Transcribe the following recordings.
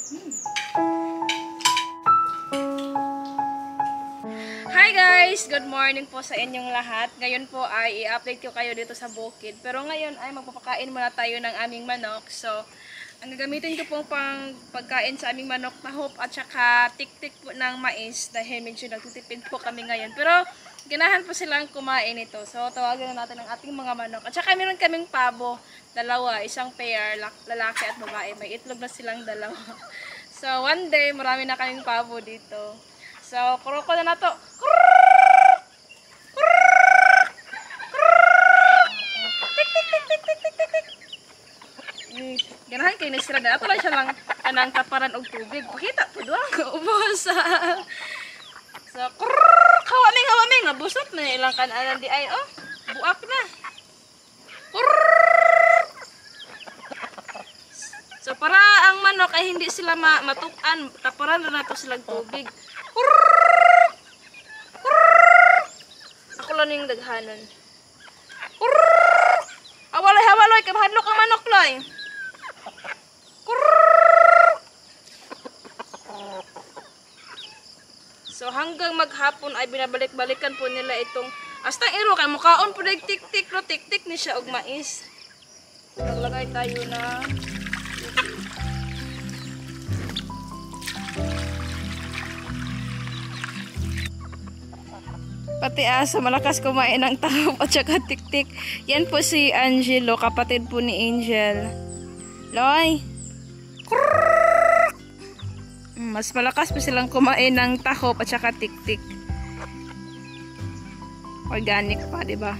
Hi guys! Good morning po sa inyong lahat. Ngayon po ay i-update ko kayo dito sa bukid. Pero ngayon ay magpapakain muna tayo ng aming manok. So, ang gagamitin ko pong pagkain sa aming manok, tahop at saka tik-tik po ng mais dahil medyo nagtitipid po kami ngayon. Pero ganahan po silang kumain ito. So, tawagan na natin ang ating mga manok. At saka meron kaming pabo, dalawa, isang pair, lalaki at babae. May itlog na silang dalawa. So, one day, marami na kaming pabo dito. So, kuroko na to. Ganahan kayo na sila. Ato lang siya lang kanang kaparan og tubig. Pakita po doon. Ubos. So, hawaming. Nabusot na ilang kanalan di ay. Oh, buak na. So, para ang manok ay hindi sila matukan. Kaparan na to silang tubig. Ako lang yung daghanon. Hawaloy. Kabahadlok ang manok, loy. So hanggang maghapon ay binabalik-balikan po nila itong astang iro kay mukaon po tik-tik no tik-tik ni siya og mais. Naglagay tayo na pati aso malakas kumain ng tahop at saka tik-tik. Yan po si Angelo, kapatid po ni Angel. Loy. Mas malakas po silang kumain ng tahop at saka tik-tik. Organic pa, di ba?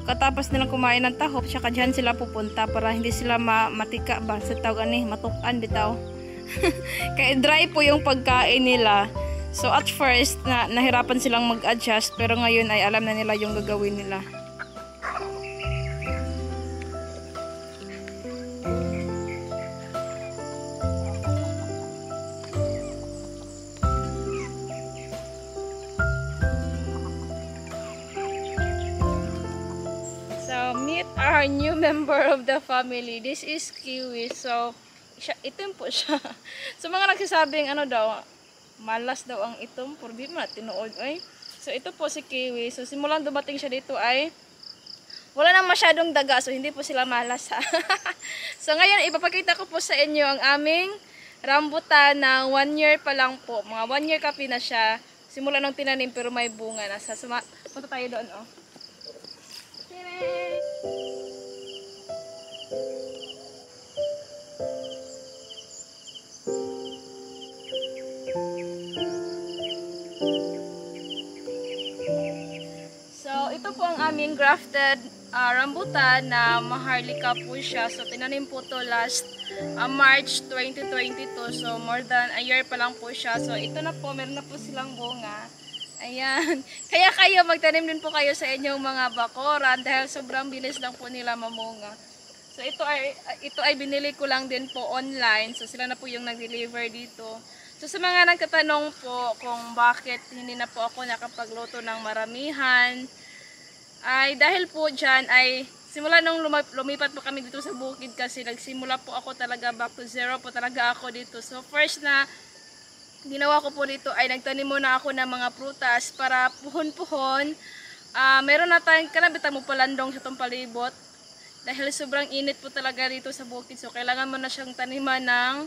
Pagkatapos nilang kumain ng tahop, saka dyan sila pupunta para hindi sila matika ba? Sa tawag matukan bitaw. Kaya dry po yung pagkain nila. So at first, nahirapan silang mag-adjust, pero ngayon ay alam na nila yung gagawin nila. Meet our new member of the family. This is Kiwi. So, itim po siya. So, mga nagsasabing ano daw, malas daw ang itom. Pero di man, tinuod. Ay. So, ito po si Kiwi. So, simulang dumating siya dito ay wala na masyadong daga. So, hindi po sila malas ha. So, ngayon, ipapakita ko po sa inyo ang aming rambutan na 1 year pa lang po. Mga 1 year kapi na siya. Simula nung tinanim pero may bunga na. Punta tayo doon, oh. So, ito po ang aming grafted rambutan na maharlika po siya. So, tinanim po to last March 2022. So, more than a year pa lang po siya. So, ito na po, meron na po silang bunga. Ayan. Kaya kayo, magtanim din po kayo sa inyong mga bakoran dahil sobrang bilis lang po nila mamunga. So, ito ay binili ko lang din po online. So, sila na po yung nag-deliver dito. So, sa mga nagtatanong po kung bakit hindi na po ako nakapagluto ng maramihan, ay dahil po dyan ay simula nung lumipat po kami dito sa bukid kasi nagsimula po ako talaga back to zero po talaga ako dito. So, first na ginawa ko po dito ay nagtanim muna ako ng mga prutas para puhon-puhon. Meron na tayong kanabitan mo palandong sa itong palibot. Dahil sobrang init po talaga dito sa bukid. So, kailangan mo na siyang taniman ng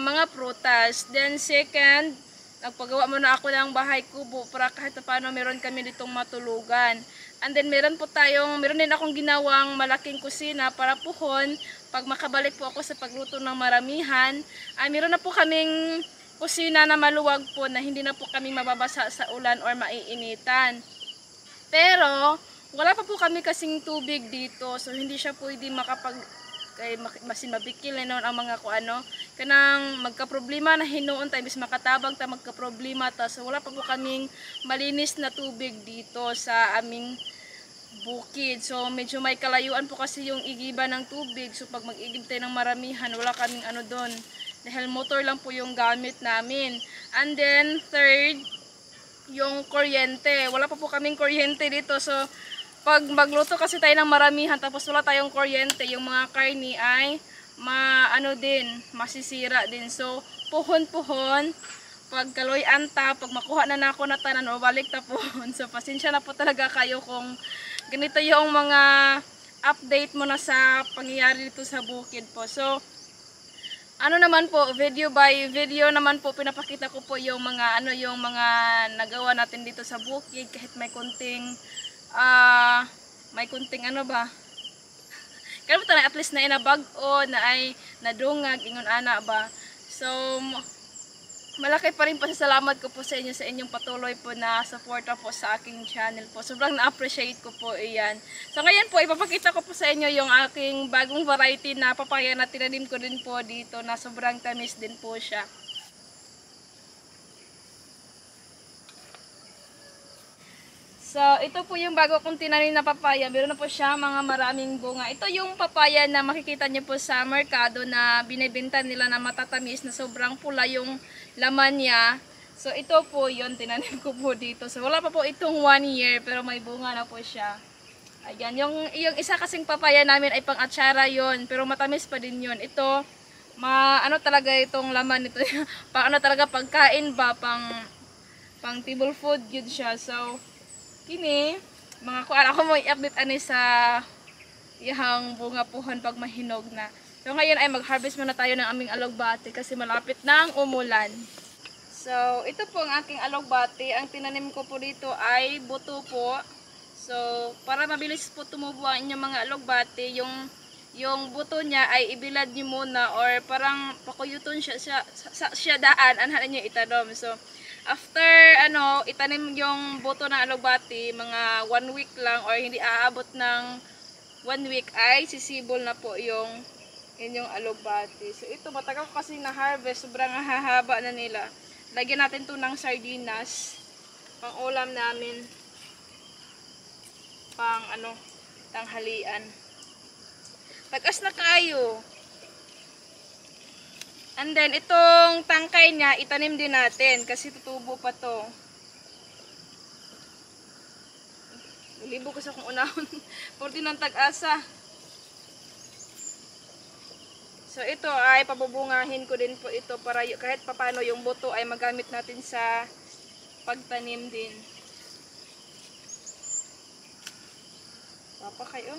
mga prutas. Then, second, nagpagawa muna ako ng bahay kubo para kahit paano meron kami ditong matulugan. And then, meron din akong ginawang malaking kusina para puhon. Pag makabalik po ako sa pagluto ng maramihan, ay meron na po kaming kusina na maluwag po na hindi na po kami mababasa sa ulan or maiinitan. Pero wala pa po kami kasing tubig dito. So hindi siya pwede masin mabikil na noon ang mga kanang magka-problema na hinuon tayo bis makatabang ta magka-problema ta. So wala pa po kaming malinis na tubig dito sa aming bukid. So medyo may kalayuan po kasi yung igiba ng tubig. So pag mag-igib tayo ng maramihan, wala kaming doon. Dahil motor lang po yung gamit namin. And then, third, yung kuryente. Wala pa po kaming kuryente dito. So, pag magluto kasi tayo ng maramihan tapos wala tayong kuryente, yung mga karni ay masisira din. So puhon-puhon, pag kaloy anta, pag makuha na nako na tanan o balik ta pohon. So pasensya na po talaga kayo kung ganito yung mga update mo na sa pangyayari dito sa bukid po. So ano naman po, video by video naman po pinapakita ko po yung mga yung mga nagawa natin dito sa bukid, kahit may kunting kaya po at least na inabag-o na ay nadungag ingon ana ba. So malaki pa rin pasasalamat ko po sa inyo sa inyong patuloy po na suporta po sa aking channel po. Sobrang na-appreciate ko po iyan. So ngayon po ipapakita ko po sa inyo yung aking bagong variety na papaya na tinanim ko din po dito na sobrang tamis din po siya. So, ito po yung bago kong tinanim na papaya. Meron na po siya mga maraming bunga. Ito yung papaya na makikita niyo po sa merkado na binibenta nila na matatamis na sobrang pula yung laman niya. So, ito po yun. Tinanim ko po dito. So, wala pa po itong 1 year pero may bunga na po siya. Ayan. Yung isa kasing papaya namin ay pang-atsara yun. Pero matamis pa din yun. Ito, talaga itong laman nito. Talaga pagkain ba? Pang table food yun siya. So, kini mga kuan ako mo i-update ani sa ihang bunga puhon pag mahinog na. So ngayon ay mag-harvest muna tayo ng aming alugbati kasi malapit nang umulan. So ito po ang aking alugbati. Ang tinanim ko po dito ay buto po. So para mabilis po tumubo ang inyong mga alugbati, yung buto niya ay ibilad niyo muna or parang pakuyuton siya daan anhan niyo itanom. So after itanim yung buto ng alugbati, mga 1 week lang or hindi aabot ng 1 week ay sisibol na po yung inyong alugbati. So ito matagal ko kasi na harvest, sobrang hahaba na nila. Lagyan natin to ng sardinas, pang ulam namin, pang tanghalian. Tagas na kayo. And then, itong tangkay niya, itanim din natin kasi tutubo pa to. Libo kasi akong unahon. 40 ng tag-asa. So, ito ay pabubungahin ko din po ito para kahit papano yung buto ay magamit natin sa pagtanim din. Papa kayo.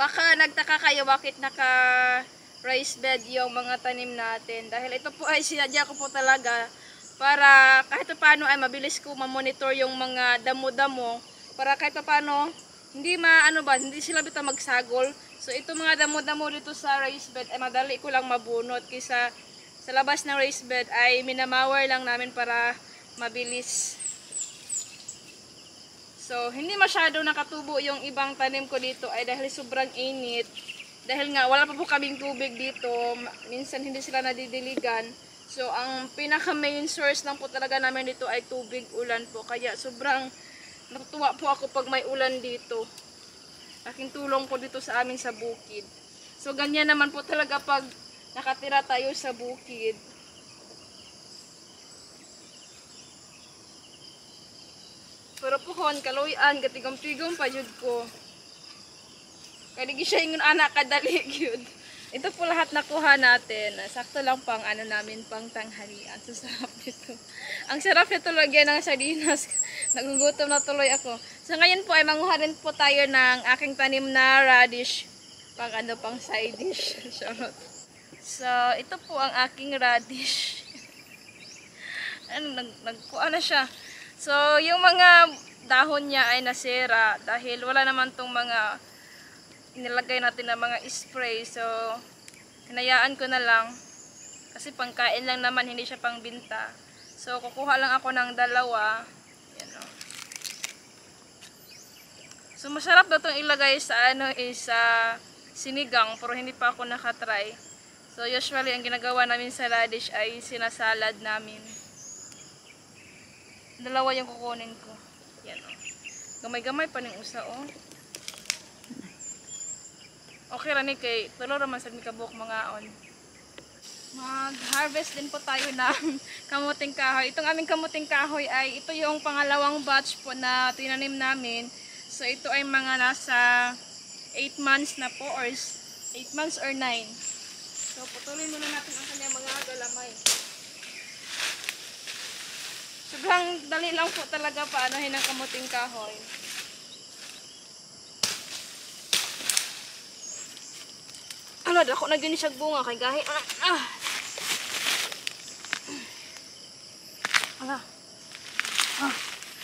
Baka nagtaka kayo bakit naka raised bed yung mga tanim natin. Dahil ito po ay sinadya ko po talaga para kahit paano ay mabilis ko ma-monitor yung mga damo-damo. Para kahit paano hindi hindi sila bita magsagol. So ito mga damo-damo dito sa raised bed ay madali ko lang mabunot. Kaysa sa labas ng raised bed ay minamawar lang namin para mabilis. So, hindi masyado nakatubo yung ibang tanim ko dito ay dahil sobrang init. Dahil nga, wala pa po kaming tubig dito. Minsan hindi sila nadidiligan. So, ang pinaka main source lang po talaga namin dito ay tubig, ulan po. Kaya sobrang natutuwa po ako pag may ulan dito. Aking tulong po dito sa amin sa bukid. So, ganyan naman po talaga pag nakatira tayo sa bukid. Pero puhon, kaloyan, gatigom-tigom pa yun ko. Kaya siya yung anak kadali yun. Ito po lahat nakuha natin. Sakto lang pang namin, pang tanghalian. So, sarap nito. Ang sarap nito lagyan ng sardinas. Nagugutom na tuloy ako. So, ngayon po ay manguha rin po tayo ng aking tanim na radish. Pang side dish. So, ito po ang aking radish. Nagkuha na siya. So, yung mga dahon niya ay nasira dahil wala naman tong mga inilagay natin na mga spray. So, hinayaan ko na lang kasi pangkain lang naman, hindi siya pangbenta. So, kukuha lang ako ng 2. Yan o. So, masarap na itong ilagay sa sa sinigang pero hindi pa ako nakatry. So, usually ang ginagawa namin sa radish ay sinasalad namin. 2 yung kukunin ko. Yan o. Gamay-gamay pa ng usa o. Okay rani kay tulo raman sa mikabuk mga on. Mag-harvest din po tayo ng kamuting kahoy. Itong aming kamuting kahoy ay ito yung pangalawang batch po na tinanim namin. So ito ay mga nasa 8 months na po or 8 months or 9. So patuloy muna natin ang kanyang mga galamay. Sobrang dali lang po talaga paanohin ang kamuting kahoy. Ano, dako na dyan siya bunga kay gahi.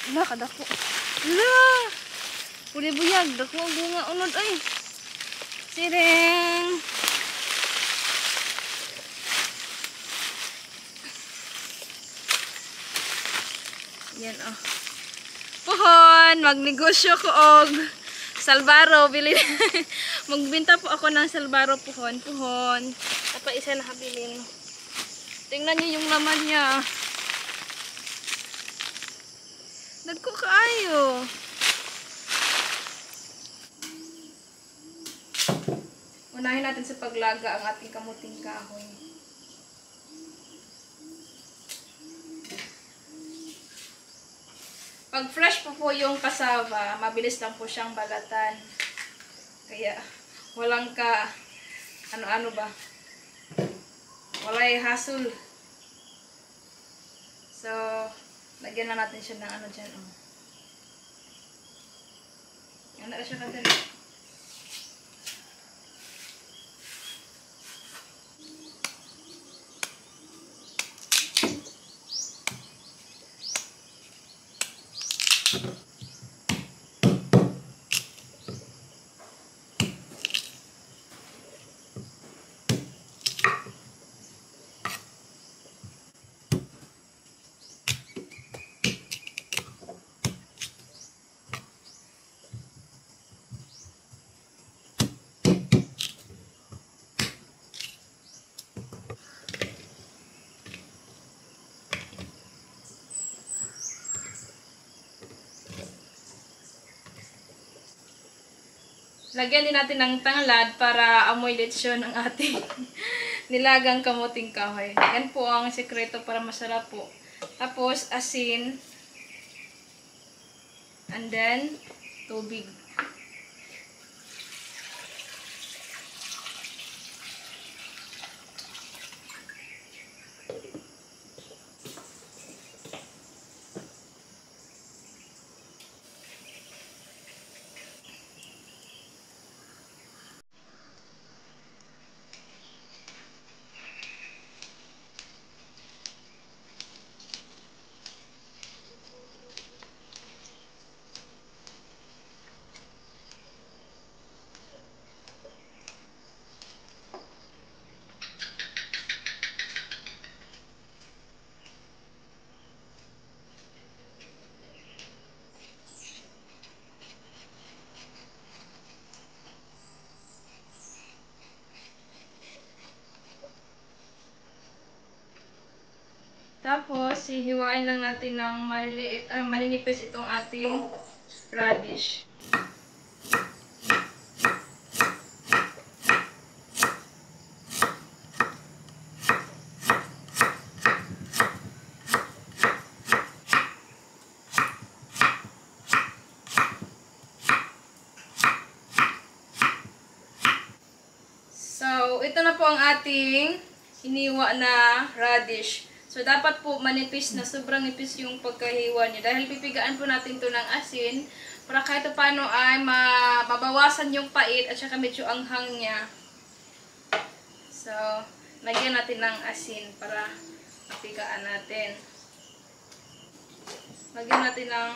Ala, kadako. Ala! Uli buyag, dako ang bunga unod ay. Sireng! Yan oh. Puhon, magnegosyo ko og salbaro, bili. Magbenta po ako ng salbaro puhon. Apa isa na habilin. Tingnan niyo yung laman niya. Nagko kaayo. Unahin natin sa paglaga ang ating kamuting kahoy. Pag fresh po yung cassava, mabilis lang po siyang balatan. Kaya walang ano-ano ba. Walay hassle. So, lagyan na natin siya ng ano dyan. Oh. Yan na siya kadali. Lagyan din natin ng tanglad para amoy lechon ang ating nilagang kamuting kahoy. Yan po ang sekreto para masarap po. Tapos, asin. And then, tubig. Tapos, hihiwain lang natin ng maninipis itong ating radish. So, ito na po ang ating hiniwa na radish. So, dapat po manipis na, sobrang nipis yung pagkahiwa niya. Dahil pipigaan po natin to ng asin para kahit paano ay mabawasan yung pait at saka medyo anghang niya. So, lagyan natin ng asin para mapigaan natin. Lagyan natin ng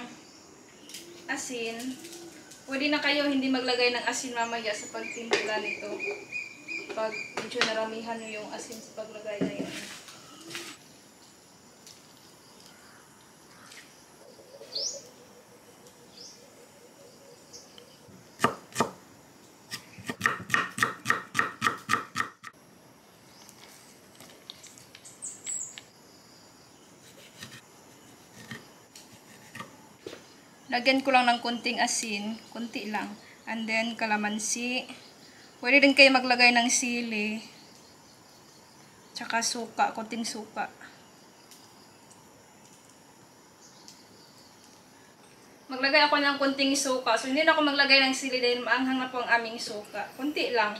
asin. Pwede na kayo hindi maglagay ng asin mamaya sa pagtimpla nito. Pag medyo naramihan nyo yung asin sa paglagay na yun. Lagyan ko lang ng konting asin, konti lang. And then kalamansi. Pwede din kayo maglagay ng sili. Tsaka suka, konting suka. Maglagay ako ng konting suka. So, hindi na ako maglagay ng sili dahil maanghang na po ang aming suka. Kunti lang.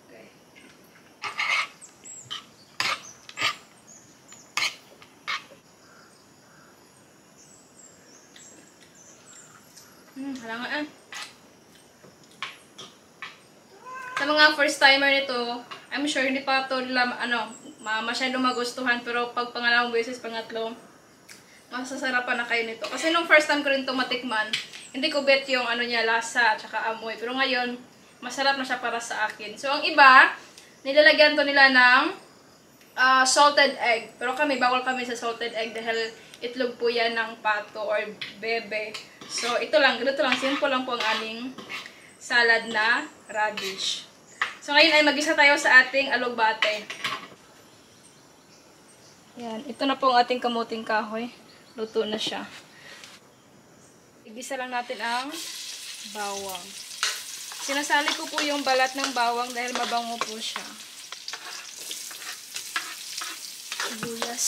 Okay. Halangan. Sa mga first timer nito, I'm sure hindi pa ito nila, masyadong magustuhan, pero pag pangalawang beses, pangatlo, masasarapan na kayo nito. Kasi nung first time ko rin ito matikman, hindi ko bet yung niya, lasa at saka amoy. Pero ngayon, masarap na siya para sa akin. So, ang iba, nilalagyan to nila ng salted egg. Pero kami, bawal kami sa salted egg dahil itlog po yan ng pato or bebe. So, ito lang, ganito lang, simple lang po ang aming salad na radish. So, ngayon ay mag-isa tayo sa ating alugbate. Yan, ito na po ang ating kamuting kahoy. Luto na siya. Igisa lang natin ang bawang. Sinasali ko po yung balat ng bawang dahil mabango po siya. Sibuyas.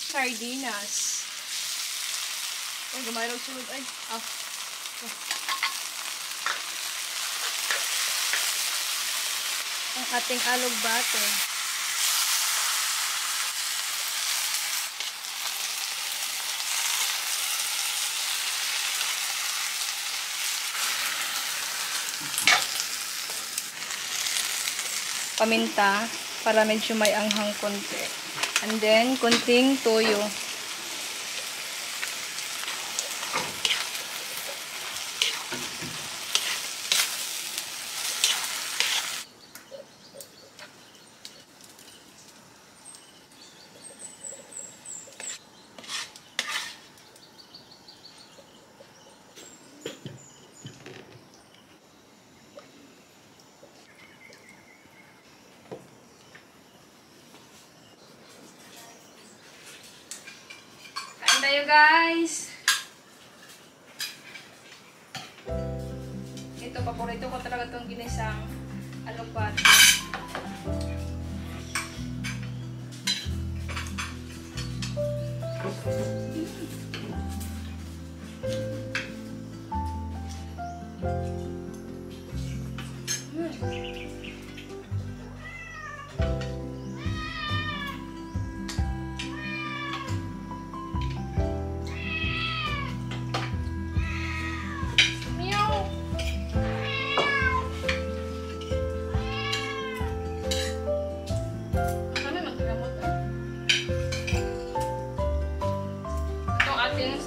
Sardinas. Ay, gumayroon sunod. Ay, ang ating alugbate. Paminta para medyo may anghang konti. And then, konting toyo. Tayo guys. Ito, paborito ko talaga itong ginisang alugbate.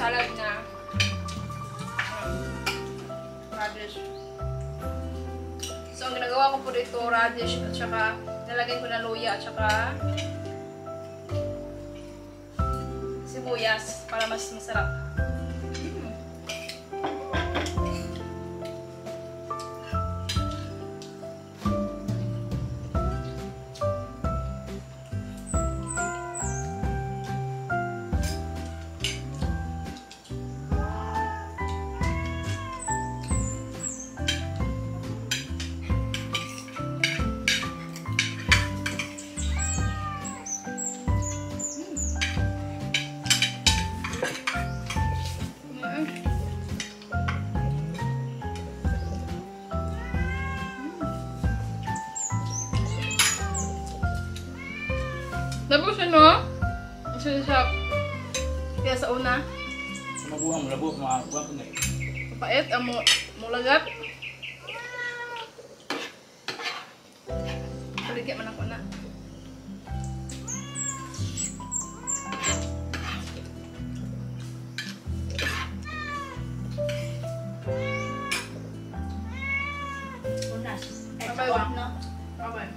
Salad na radish. So, ang ginagawa ko po dito, radish at saka nalagay ko na luya at saka sibuyas para mas masarap. Tapos kasi siya, kaya sa una, Malabo, mga ko na eh. papait, ang mulagat. Paligyan man ako na. Unas. Babay, no? Babay.